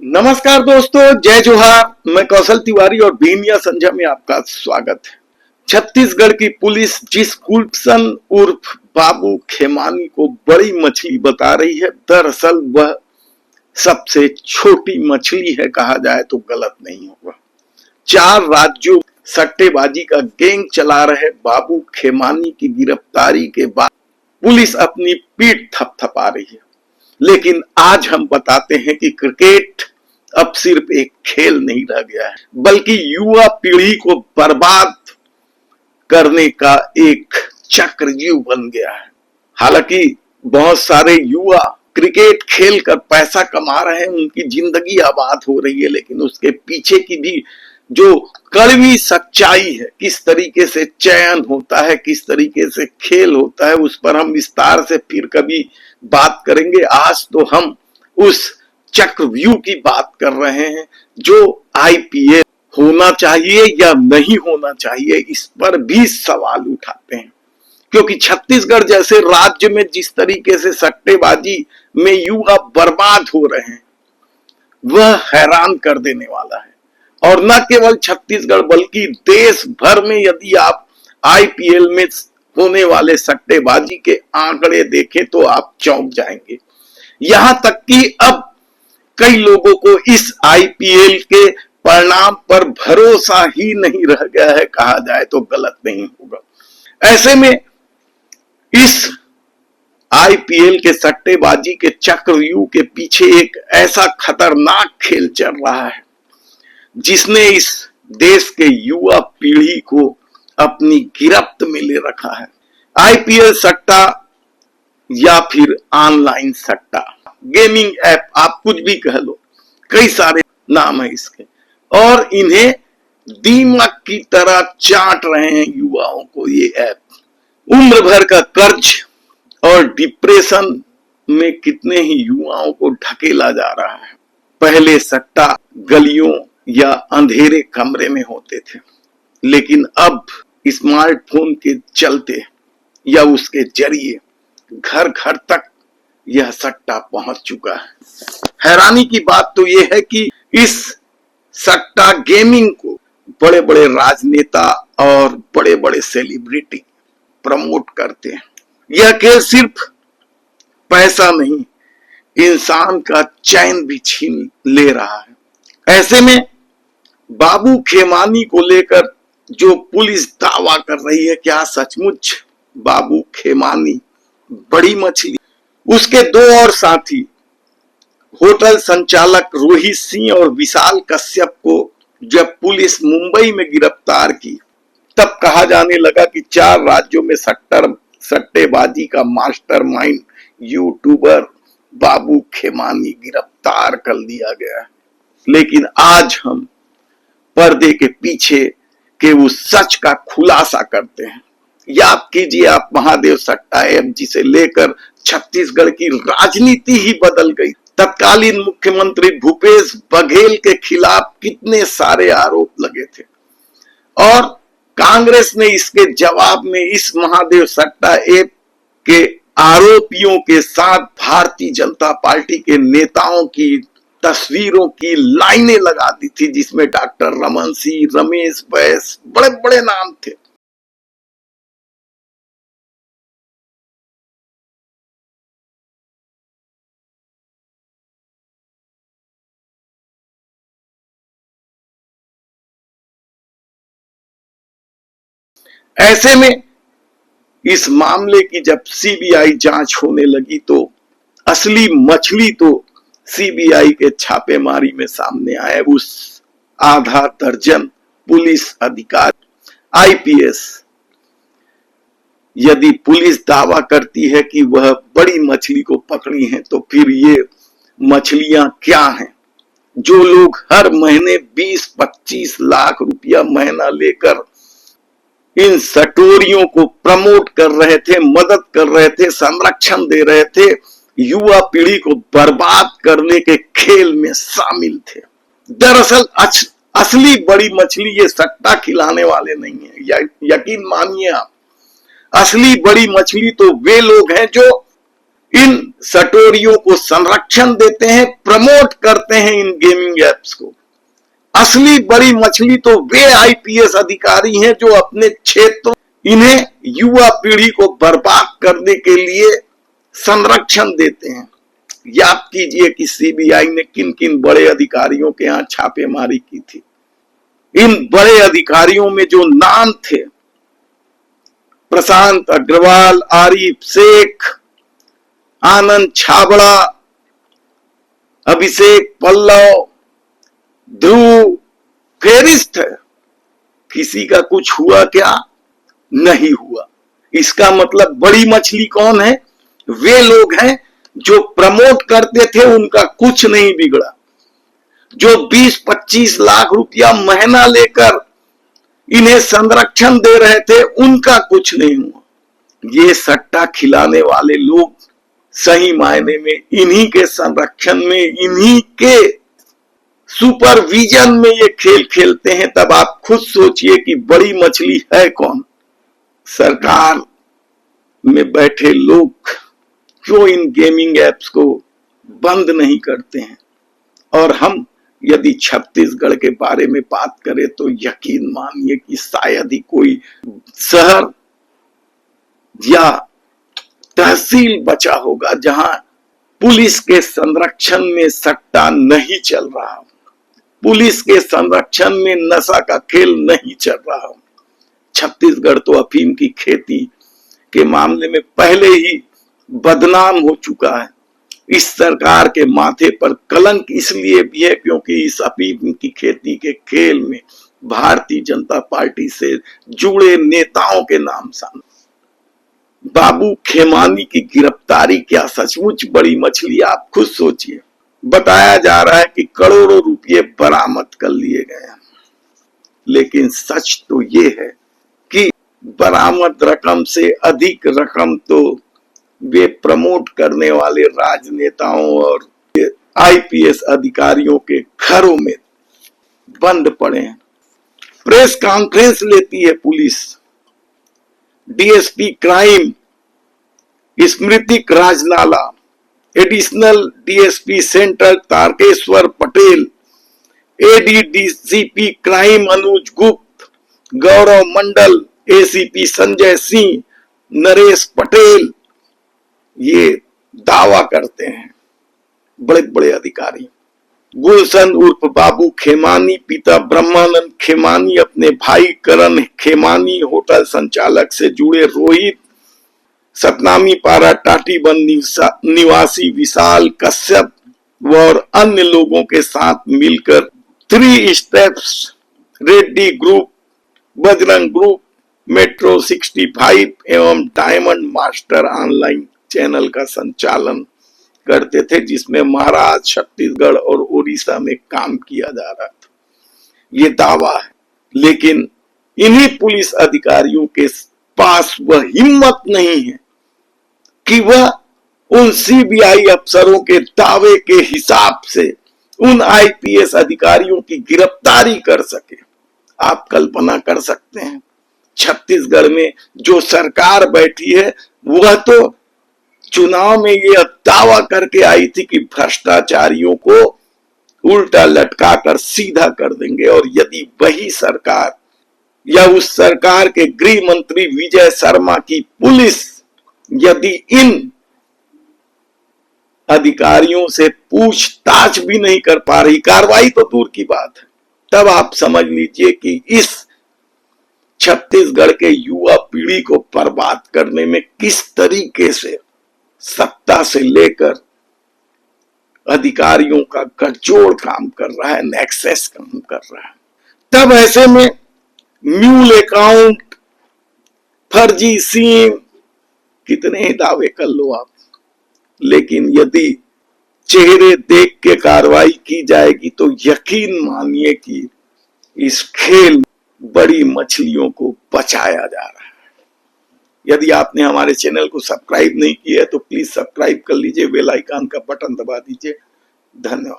नमस्कार दोस्तों, जय जोहार। मैं कौशल तिवारी और भीमिया संध्या में आपका स्वागत है। छत्तीसगढ़ की पुलिस जिस कुलसन उर्फ बाबू खेमानी को बड़ी मछली बता रही है, दरअसल वह सबसे छोटी मछली है, कहा जाए तो गलत नहीं होगा। 4 राज्यों सट्टेबाजी का गैंग चला रहे बाबू खेमानी की गिरफ्तारी के बाद पुलिस अपनी पीठ थपथपा रही है। लेकिन आज हम बताते हैं कि क्रिकेट अब सिर्फ एक खेल नहीं रह गया है, बल्कि युवा पीढ़ी को बर्बाद करने का एक चक्रव्यूह बन गया है। हालांकि बहुत सारे युवा क्रिकेट खेल कर पैसा कमा रहे हैं, उनकी जिंदगी आबाद हो रही है, लेकिन उसके पीछे की भी जो कड़वी सच्चाई है, किस तरीके से चयन होता है, किस तरीके से खेल होता है, उस पर हम विस्तार से फिर कभी बात करेंगे। आज तो हम उस चक्रव्यूह की बात कर रहे हैं जो आईपीएल होना चाहिए या नहीं होना चाहिए, इस पर भी सवाल उठाते हैं। क्योंकि छत्तीसगढ़ जैसे राज्य में जिस तरीके से सट्टेबाजी में युवा बर्बाद हो रहे हैं, वह हैरान कर देने वाला है। और न केवल छत्तीसगढ़ बल्कि देश भर में यदि आप आईपीएल में होने वाले सट्टेबाजी के आंकड़े देखें तो आप चौंक जाएंगे। यहां तक कि अब कई लोगों को इस आईपीएल के परिणाम पर भरोसा ही नहीं रह गया है, कहा जाए तो गलत नहीं होगा। ऐसे में इस आईपीएल के सट्टेबाजी के चक्रव्यूह के पीछे एक ऐसा खतरनाक खेल चल रहा है जिसने इस देश के युवा पीढ़ी को अपनी गिरफ्त में ले रखा है। आईपीएल सट्टा या फिर ऑनलाइन सट्टा, गेमिंग ऐप, आप कुछ भी कह लो, कई सारे नाम है इसके, और इन्हें दीमक की तरह चाट रहे हैं युवाओं को ये ऐप। उम्र भर का कर्ज और डिप्रेशन में कितने ही युवाओं को ढकेला जा रहा है। पहले सट्टा गलियों या अंधेरे कमरे में होते थे, लेकिन अब स्मार्टफोन के चलते या उसके जरिए घर घर तक यह सट्टा पहुंच चुका है। हैरानी की बात तो यह है कि इस सट्टा गेमिंग को बड़े बड़े राजनेता और बड़े बड़े सेलिब्रिटी प्रमोट करते हैं। यह खेल सिर्फ पैसा नहीं, इंसान का चैन भी छीन ले रहा है। ऐसे में बाबू खेमानी को लेकर जो पुलिस दावा कर रही है, क्या सचमुच बाबू खेमानी बड़ी मछली? उसके 2 और साथी होटल संचालक रोहित सिंह और विशाल कश्यप को जब पुलिस मुंबई में गिरफ्तार की, तब कहा जाने लगा कि 4 राज्यों में सट्टेबाजी का मास्टरमाइंड यूट्यूबर बाबू खेमानी गिरफ्तार कर लिया गया है। लेकिन आज हम पर्दे के पीछे के उस सच का खुलासा करते हैं। याद कीजिए आप, महादेव सट्टा ऐप जिसे लेकर छत्तीसगढ़ की राजनीति ही बदल गई। तत्कालीन मुख्यमंत्री भूपेश बघेल के खिलाफ कितने सारे आरोप लगे थे और कांग्रेस ने इसके जवाब में इस महादेव सट्टा ऐप के आरोपियों के साथ भारतीय जनता पार्टी के नेताओं की तस्वीरों की लाइनें लगा दी थी, जिसमें डॉक्टर रमन सिंह, रमेश बैस, बड़े बड़े नाम थे। ऐसे में इस मामले की जब सीबीआई जांच होने लगी तो असली मछली तो सीबीआई के छापेमारी में सामने आए। उस आधा दर्जन पुलिस अधिकारी, आईपीएस, यदि पुलिस दावा करती है कि वह बड़ी मछली को पकड़ी है, तो फिर ये मछलियां क्या हैं? जो लोग हर महीने 20-25 लाख रुपया महीना लेकर इन सटोरियों को प्रमोट कर रहे थे, मदद कर रहे थे, संरक्षण दे रहे थे, युवा पीढ़ी को बर्बाद करने के खेल में शामिल थे। दरअसल असली बड़ी मछली ये सट्टा खिलाने वाले नहीं है, यकीन मानिए आप। असली बड़ी मछली तो वे लोग हैं जो इन सटोरियों को संरक्षण देते हैं, प्रमोट करते हैं इन गेमिंग एप्स को। असली बड़ी मछली तो वे आईपीएस अधिकारी हैं जो अपने क्षेत्रों, इन्हें युवा पीढ़ी को बर्बाद करने के लिए संरक्षण देते हैं। याद कीजिए कि सीबीआई ने किन किन बड़े अधिकारियों के यहां छापेमारी की थी। इन बड़े अधिकारियों में जो नाम थे, प्रशांत अग्रवाल, आरिफ शेख, आनंद छाबड़ा, अभिषेक पल्लव, ध्रुव, फेरिस्त है। किसी का कुछ हुआ क्या? नहीं हुआ। इसका मतलब बड़ी मछली कौन है? वे लोग हैं जो प्रमोट करते थे, उनका कुछ नहीं बिगड़ा। जो 20-25 लाख रुपया महीना लेकर इन्हें संरक्षण दे रहे थे, उनका कुछ नहीं हुआ। ये सट्टा खिलाने वाले लोग सही मायने में इन्हीं के संरक्षण में, इन्हीं के सुपरविजन में ये खेल खेलते हैं। तब आप खुद सोचिए कि बड़ी मछली है कौन? सरकार में बैठे लोग क्यों इन गेमिंग एप्स को बंद नहीं करते हैं? और हम यदि छत्तीसगढ़ के बारे में बात करें तो यकीन मानिए कि शायद ही कोई शहर या तहसील बचा होगा जहां पुलिस के संरक्षण में सट्टा नहीं चल रहा हो, पुलिस के संरक्षण में नशा का खेल नहीं चल रहा हो। छत्तीसगढ़ तो अफीम की खेती के मामले में पहले ही बदनाम हो चुका है। इस सरकार के माथे पर कलंक इसलिए भी है क्योंकि इस अफीम की खेती के खेल में भारतीय जनता पार्टी से जुड़े नेताओं के नाम सामने। बाबू खेमानी की गिरफ्तारी क्या सचमुच बड़ी मछली? आप खुद सोचिए। बताया जा रहा है कि करोड़ों रुपये बरामद कर लिए गए हैं, लेकिन सच तो ये है कि बरामद रकम से अधिक रकम तो वे प्रमोट करने वाले राजनेताओं और आईपीएस अधिकारियों के घरों में बंद पड़े हैं। प्रेस कॉन्फ्रेंस लेती है police. DSP crime Smritik Rajnala, additional DSP central Tarkeshwar Patel, ADDCP crime Anuj Gupt, Gaurav Mandal, ACP Sanjay Singh, Naresh Patel ये दावा करते हैं। बड़े बड़े अधिकारी। गुलशन उर्फ बाबू खेमानी, पिता ब्रह्मानंद खेमानी, अपने भाई करण खेमानी, होटल संचालक से जुड़े रोहित, सतनामी पारा टाटीबंद निवासी विशाल कश्यप और अन्य लोगों के साथ मिलकर 3 steps Reddy group, Bajrang group, metro 65 एवं डायमंड मास्टर ऑनलाइन चैनल का संचालन करते थे, जिसमें महाराष्ट्र, छत्तीसगढ़ और उड़ीसा में काम किया जा रहा था। ये दावा है, लेकिन इन्हीं पुलिस अधिकारियों के पास वह हिम्मत नहीं है कि वह उन सीबीआई अफसरों के दावे के हिसाब से उन आईपीएस अधिकारियों की गिरफ्तारी कर सके। आप कल्पना कर सकते हैं, छत्तीसगढ़ में जो सरकार बैठी है वह तो चुनाव में ये दावा करके आई थी कि भ्रष्टाचारियों को उल्टा लटकाकर सीधा कर देंगे। और यदि वही सरकार या उस सरकार के गृह मंत्री विजय शर्मा की पुलिस यदि इन अधिकारियों से पूछताछ भी नहीं कर पा रही, कार्रवाई तो दूर की बात है, तब आप समझ लीजिए कि इस छत्तीसगढ़ के युवा पीढ़ी को बर्बाद करने में किस तरीके से सत्ता से लेकर अधिकारियों का गठजोड़ काम कर रहा है, नेक्सस काम कर रहा है। तब ऐसे में म्यूल अकाउंट, फर्जी सिम, कितने ही दावे कर लो आप, लेकिन यदि चेहरे देख के कार्रवाई की जाएगी तो यकीन मानिए कि इस खेल बड़ी मछलियों को बचाया जा रहा है। यदि आपने हमारे चैनल को सब्सक्राइब नहीं किया है तो प्लीज सब्सक्राइब कर लीजिए, बेल आइकन का बटन दबा दीजिए। धन्यवाद।